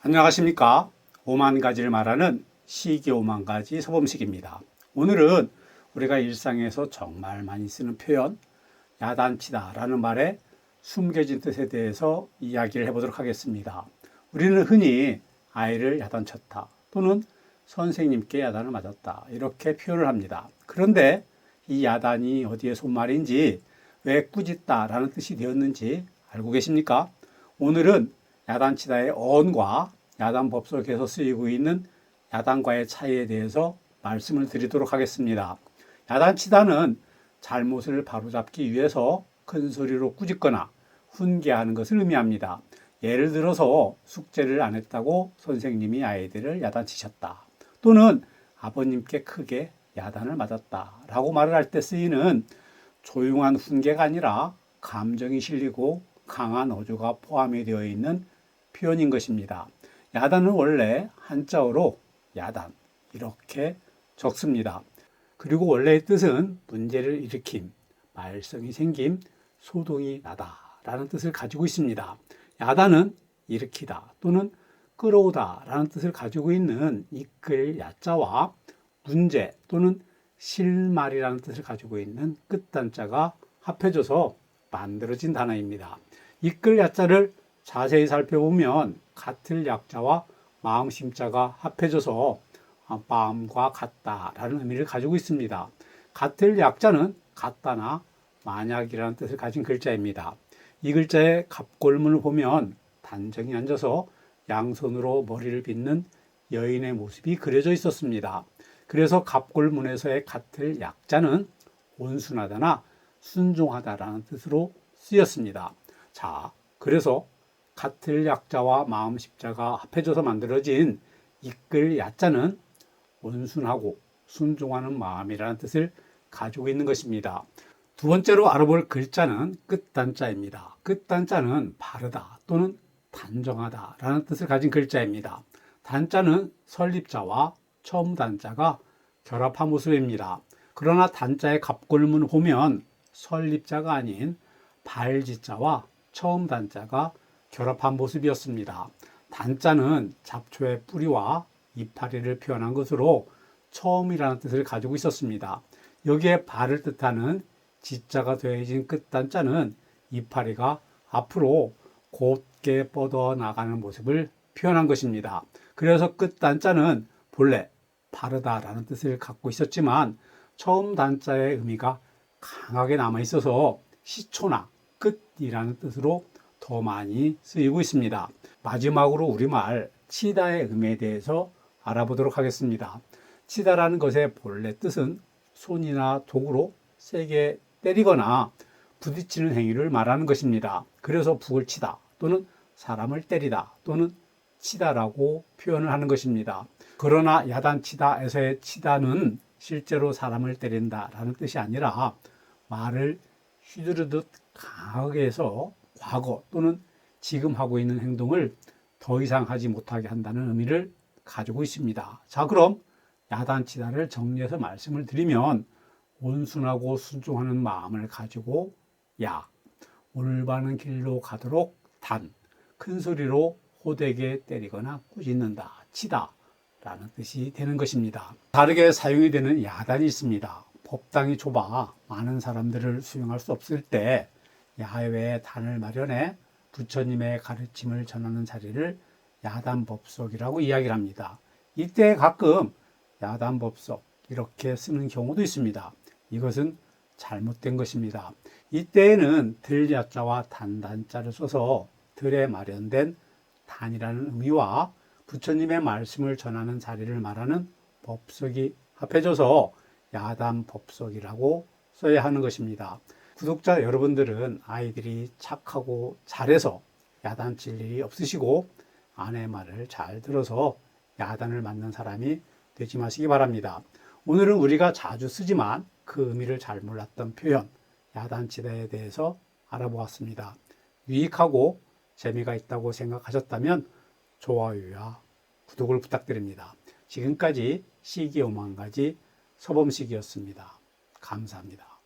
안녕하십니까. 오만 가지를 말하는 시기 오만 가지 서범식입니다. 오늘은 우리가 일상에서 정말 많이 쓰는 표현 야단치다 라는 말의 숨겨진 뜻에 대해서 이야기를 해보도록 하겠습니다. 우리는 흔히 아이를 야단쳤다 또는 선생님께 야단을 맞았다 이렇게 표현을 합니다. 그런데 이 야단이 어디에 손말인지 왜 꾸짖다 라는 뜻이 되었는지 알고 계십니까? 오늘은 야단치다의 어원과 야단법석에서 쓰이고 있는 야단과의 차이에 대해서 말씀을 드리도록 하겠습니다. 야단치다는 잘못을 바로잡기 위해서 큰 소리로 꾸짖거나 훈계하는 것을 의미합니다. 예를 들어서 숙제를 안 했다고 선생님이 아이들을 야단치셨다. 또는 아버님께 크게 야단을 맞았다 라고 말을 할 때 쓰이는 조용한 훈계가 아니라 감정이 실리고 강한 어조가 포함이 되어 있는 표현인 것입니다. 야단은 원래 한자어로 야단 이렇게 적습니다. 그리고 원래의 뜻은 문제를 일으킴, 말썽이 생김, 소동이 나다 라는 뜻을 가지고 있습니다. 야단은 일으키다 또는 끌어오다 라는 뜻을 가지고 있는 이끌 야자와 문제 또는 실말이라는 뜻을 가지고 있는 끝단자가 합해져서 만들어진 단어입니다. 이끌 야자를 자세히 살펴보면 같을 약자와 마음심자가 합해져서 마음과 같다라는 의미를 가지고 있습니다. 같을 약자는 같다나 만약이라는 뜻을 가진 글자입니다. 이 글자의 갑골문을 보면 단정히 앉아서 양손으로 머리를 빗는 여인의 모습이 그려져 있었습니다. 그래서 갑골문에서의 같을 약자는 온순하다나 순종하다라는 뜻으로 쓰였습니다. 자, 그래서 같을 약자와 마음 십자가 합해져서 만들어진 이끌 야자는 온순하고 순종하는 마음이라는 뜻을 가지고 있는 것입니다. 두 번째로 알아볼 글자는 끝단자입니다. 끝단자는 바르다 또는 단정하다 라는 뜻을 가진 글자입니다. 단자는 설립자와 처음 단자가 결합한 모습입니다. 그러나 단자의 갑골문을 보면 설립자가 아닌 발지자와 처음 단자가 결합한 모습이었습니다. 단자는 잡초의 뿌리와 이파리를 표현한 것으로 처음이라는 뜻을 가지고 있었습니다. 여기에 발을 뜻하는 지자가 더해진 끝단자는 이파리가 앞으로 곧게 뻗어 나가는 모습을 표현한 것입니다. 그래서 끝단자는 본래 바르다라는 뜻을 갖고 있었지만 처음 단자의 의미가 강하게 남아 있어서 시초나 끝이라는 뜻으로 더 많이 쓰이고 있습니다. 마지막으로 우리말 치다의 의미에 대해서 알아보도록 하겠습니다. 치다라는 것의 본래 뜻은 손이나 도구로 세게 때리거나 부딪히는 행위를 말하는 것입니다. 그래서 북을 치다 또는 사람을 때리다 또는 치다라고 표현을 하는 것입니다. 그러나 야단치다에서의 치다는 실제로 사람을 때린다라는 뜻이 아니라 말을 휘두르듯 강하게 해서 과거 또는 지금 하고 있는 행동을 더 이상 하지 못하게 한다는 의미를 가지고 있습니다. 자, 그럼 야단치다를 정리해서 말씀을 드리면 온순하고 순종하는 마음을 가지고 야, 올바른 길로 가도록 단, 큰 소리로 호되게 때리거나 꾸짖는다, 치다 라는 뜻이 되는 것입니다. 다르게 사용이 되는 야단이 있습니다. 법당이 좁아 많은 사람들을 수용할 수 없을 때 야외에 단을 마련해 부처님의 가르침을 전하는 자리를 야단법석이라고 이야기를 합니다. 이때 가끔 야단법석 이렇게 쓰는 경우도 있습니다. 이것은 잘못된 것입니다. 이때에는 들야자와 단단자를 써서 들에 마련된 단이라는 의미와 부처님의 말씀을 전하는 자리를 말하는 법석이 합해져서 야단법석이라고 써야 하는 것입니다. 구독자 여러분들은 아이들이 착하고 잘해서 야단칠 일이 없으시고 아내 말을 잘 들어서 야단을 맞는 사람이 되지 마시기 바랍니다. 오늘은 우리가 자주 쓰지만 그 의미를 잘 몰랐던 표현 야단치다에 대해서 알아보았습니다. 유익하고 재미가 있다고 생각하셨다면 좋아요와 구독을 부탁드립니다. 지금까지 시기 오만 가지 서범식이었습니다. 감사합니다.